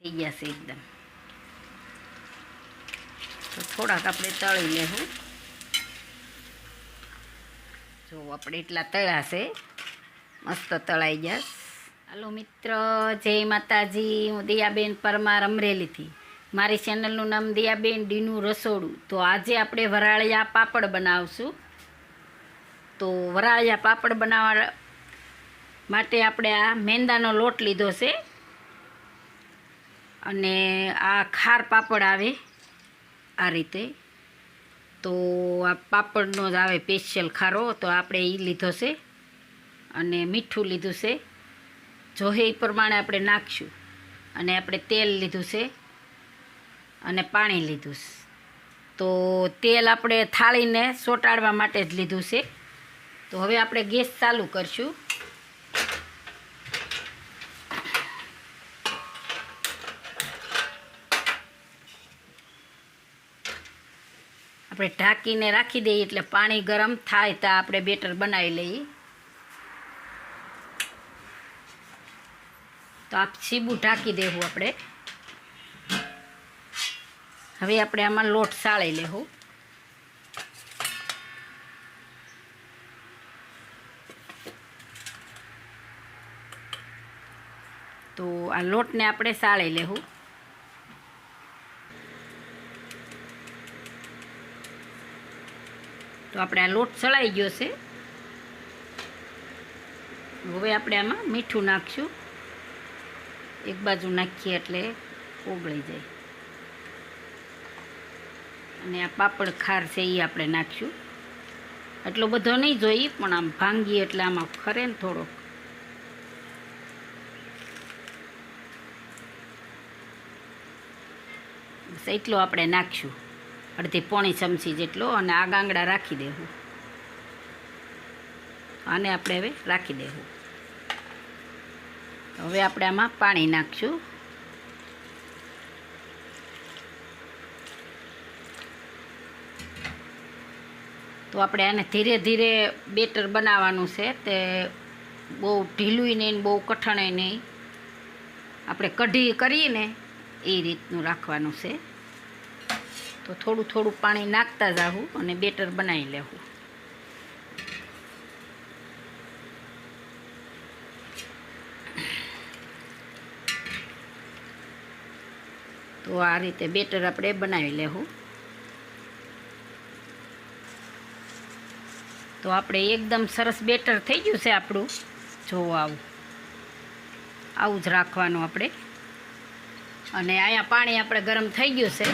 થઈ ગયા છે એકદમ. તો થોડાક આપણે તળી લેવું. જો આપણે એટલા તળ્યા છે, મસ્ત તળાઈ ગયા. હાલો મિત્ર, જય માતાજી. હું દિયાબેન પરમાર, અમરેલીથી. મારી ચેનલનું નામ દિયાબેન ડીનું રસોડું. તો આજે આપણે વરાળિયા પાપડ બનાવશું. તો વરાળિયા પાપડ બનાવવા માટે આપણે આ મેંદાનો લોટ લીધો છે અને આ ખાર પાપડ આવે આ રીતે. તો આ પાપડનો જ આવે સ્પેશિયલ ખારો, તો આપણે એ લીધો છે અને મીઠું લીધું છે. જોહે એ પ્રમાણે આપણે નાખશું. અને આપણે તેલ લીધું છે અને પાણી લીધું છે. તો તેલ આપણે થાળીને ચોંટાડવા માટે જ લીધું છે. તો હવે આપણે ગેસ ચાલુ કરશું. આપણે ઢાંકીને રાખી દઈએ એટલે પાણી ગરમ થાય તો આપણે બેટર બનાવી લઈએ. તો આ સીબું ઢાંકી દેવું આપણે. હવે આપણે આમાં લોટ સાળી લેવું. તો આ લોટને આપણે સાળી લેવું. તો આપણે આ લોટ સળાઈ ગયો છે. હવે આપણે આમાં મીઠું નાખશું. એક બાજુ નાખીએ એટલે ઓગળી જાય. અને આ પાપડ ખાર છે એ આપણે નાખશું. એટલો બધો નહીં જોઈએ, પણ આમ ભાંગીએ એટલે આમાં ખરે ને થોડોક. બસ એટલો આપણે નાખશું, અડધી પોણી ચમચી જેટલો. અને આ ગાંગડા રાખી દેવું. આને આપણે હવે રાખી દેવું. હવે આપણે આમાં પાણી નાખશું. તો આપણે આને ધીરે ધીરે બેટર બનાવવાનું છે. તે બહુ ઢીલુંય નહીં, બહુ કઠણાય નહીં. આપણે કઢી કરીએ ને એ રીતનું રાખવાનું છે. તો થોડું થોડું પાણી નાખતા જાવું અને બેટર બનાવી લેવું. તો આ રીતે બેટર આપણે બનાવી લેવું. તો આપણે એકદમ સરસ બેટર થઈ ગયું છે આપણું. જો આવું જ રાખવાનું આપણે. અને અહીંયા પાણી આપણે ગરમ થઈ ગયું છે.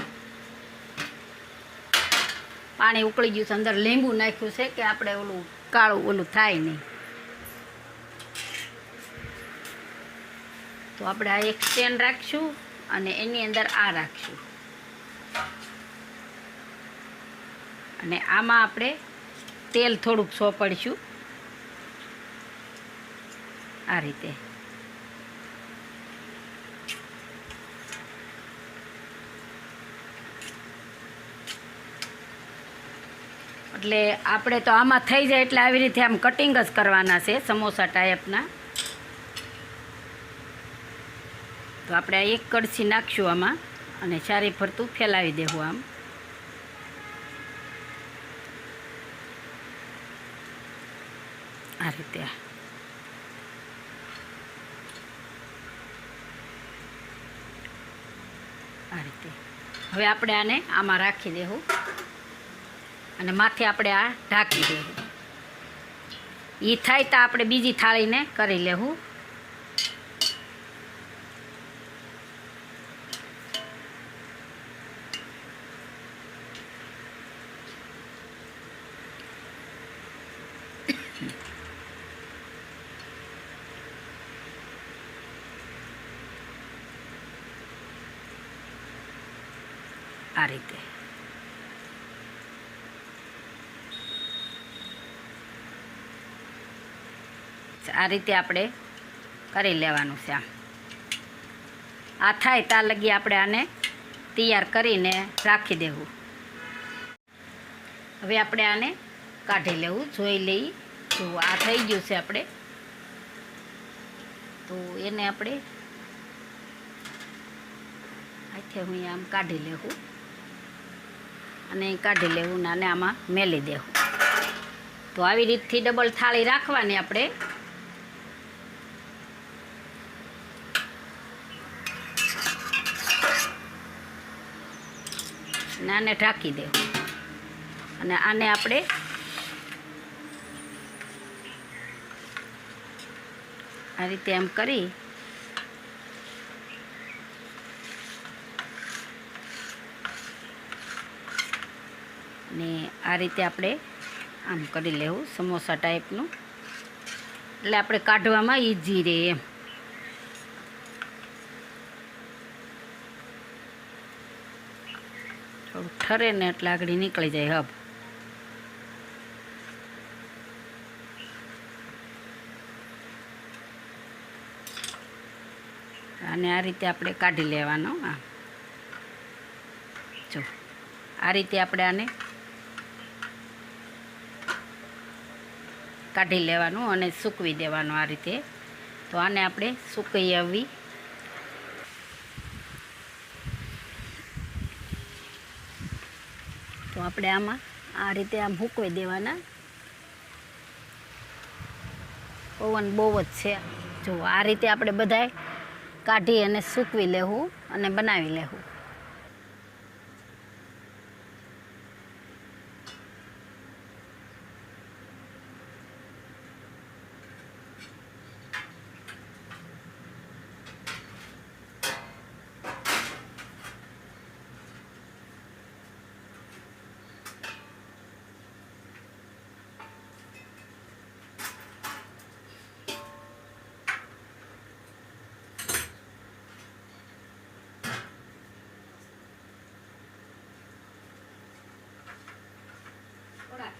પાણી ઉકળી ગયું છે. અંદર લીંબુ નાખ્યું છે કે આપણે ઓલું કાળું થાય નહીં. તો આપણે આ એક સ્ટેન્ડ રાખશું અને એની અંદર આ રાખશું. અને આમાં આપણે તેલ થોડુંક સોંપડીશું આ રીતે. એટલે આપણે તો આમાં થઈ જાય એટલે આવી રીતે આમ કટિંગ જ કરવાના છે, સમોસા ટાઈપના. તો આપણે આ એક કડછી નાખશું આમાં અને ચારે ફરતું ફેલાવી દેવું આમ. આ રીતે હવે આપણે આને આમાં રાખી દેવું અને માથે આપણે આ ઢાંકી દેવું. એ થાય તો આપણે બીજી થાળીને કરી લેવું. આ રીતે આપણે કરી લેવાનું છે. આ થાય ત્યાં લગી આપણે આને તૈયાર કરીને રાખી દેવું. હવે આપણે આને કાઢી લેવું. જોઈ લઈ. જો આ થઈ ગયું છે આપણે. તો એને આપણે હાથે હું આમ કાઢી લેવું અને કાઢી લેવું ને આમાં મેલી દેવું. તો આવી રીતથી ડબલ થાળી રાખવાની આપણે. અને આને ઢાંકી દેવું અને આને આપણે આ રીતે એમ કરી ને આ રીતે આપણે આમ કરી લેવું સમોસા ટાઈપનું, એટલે આપણે કાઢવામાં ઈઝી રહે એમ. થોડું ઠરે ને એટલે આગળ નીકળી જાય હબ. અને આ રીતે આપણે કાઢી લેવાનો. જો આ રીતે આપણે આને કાઢી લેવાનું અને સૂકવી દેવાનું આ રીતે. તો આને આપણે સૂકવી આવી. તો આપણે આમાં આ રીતે આમ સૂકવી દેવાના. પવન બહુ જ છે. જો આ રીતે આપણે બધાય કાઢી અને સૂકવી લેવું અને બનાવી લેવું. હવે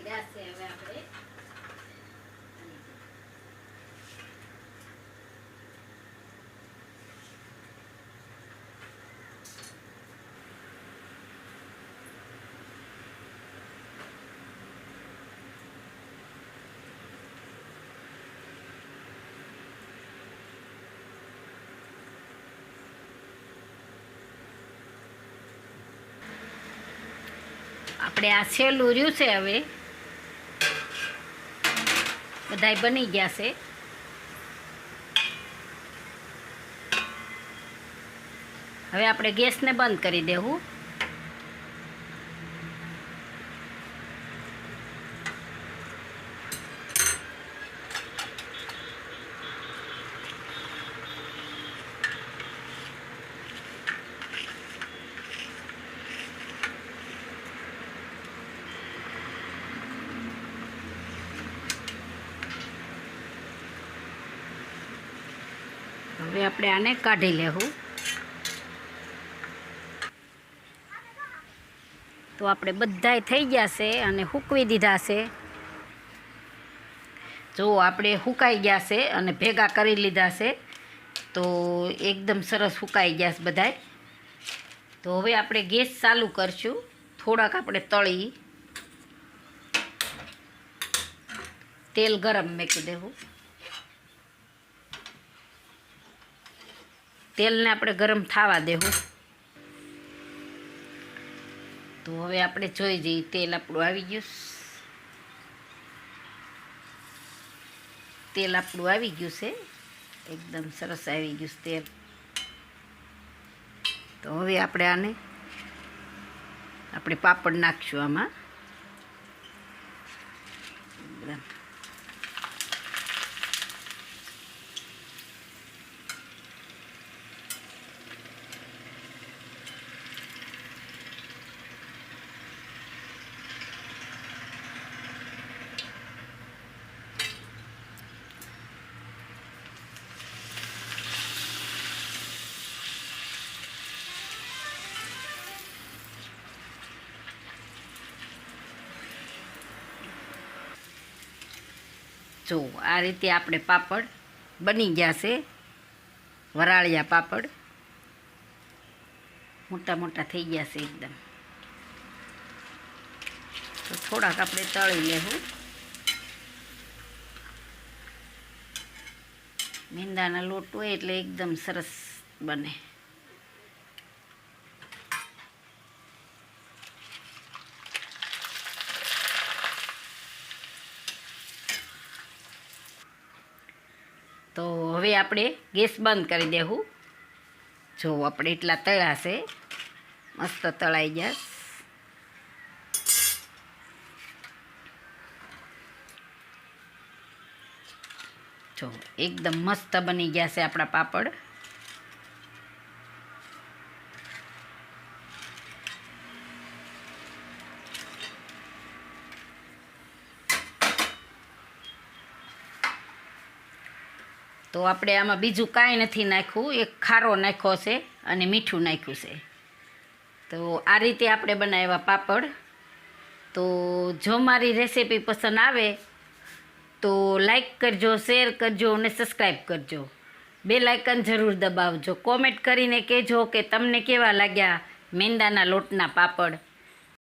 આપણે આ છેલ્લું રહ્યું છે. હવે બધાય બની ગયા છે. હવે આપણે ગેસને બંધ કરી દેવું. હવે આપણે આને કાઢી લેવું. તો આપણે બધાય થઈ ગયા છે અને સૂકવી દીધા છે. જો આપણે સુકાઈ ગયા છે અને ભેગા કરી લીધા છે. તો એકદમ સરસ સુકાઈ ગયા છે બધાય. તો હવે આપણે ગેસ ચાલુ કરશું. થોડાક આપણે તળી તેલ ગરમ મૂકી દેવું. તેલને આપણે ગરમ થવા દેવું. તો હવે આપણે જોઈ જઈએ તેલ આપણું આવી ગયું. તેલ આપણું આવી ગયું છે. એકદમ સરસ આવી ગયું છે તેલ. તો હવે આપણે પાપડ નાખશું આમાં. જો આ રીતે આપણે પાપડ બની ગયા છે. વરાળિયા પાપડ મોટા મોટા થઈ ગયા છે એકદમ. તો થોડાક આપણે તળી લેવું. મેંદાના લોટ હોય એટલે એકદમ સરસ બને. તો હવે આપણે ગેસ બંધ કરી દેવું. જો આપણે એટલા તળ્યા છે, મસ્ત તળાઈ ગયા. જો એકદમ મસ્ત બની ગયા છે આપણા પાપડ. તો આપણે આમાં બીજું કાંઈ નથી નાખ્યું, એક ખારો નાખ્યો છે અને મીઠું નાખ્યું છે. તો આ રીતે આપણે બનાવ્યા પાપડ. તો જો મારી રેસીપી પસંદ આવે તો લાઈક કરજો, શેર કરજો અને સબસ્ક્રાઈબ કરજો. બેલ આઇકન જરૂર દબાવજો. કોમેન્ટ કરીને કહેજો કે તમને કેવા લાગ્યા મેંદાના લોટના પાપડ.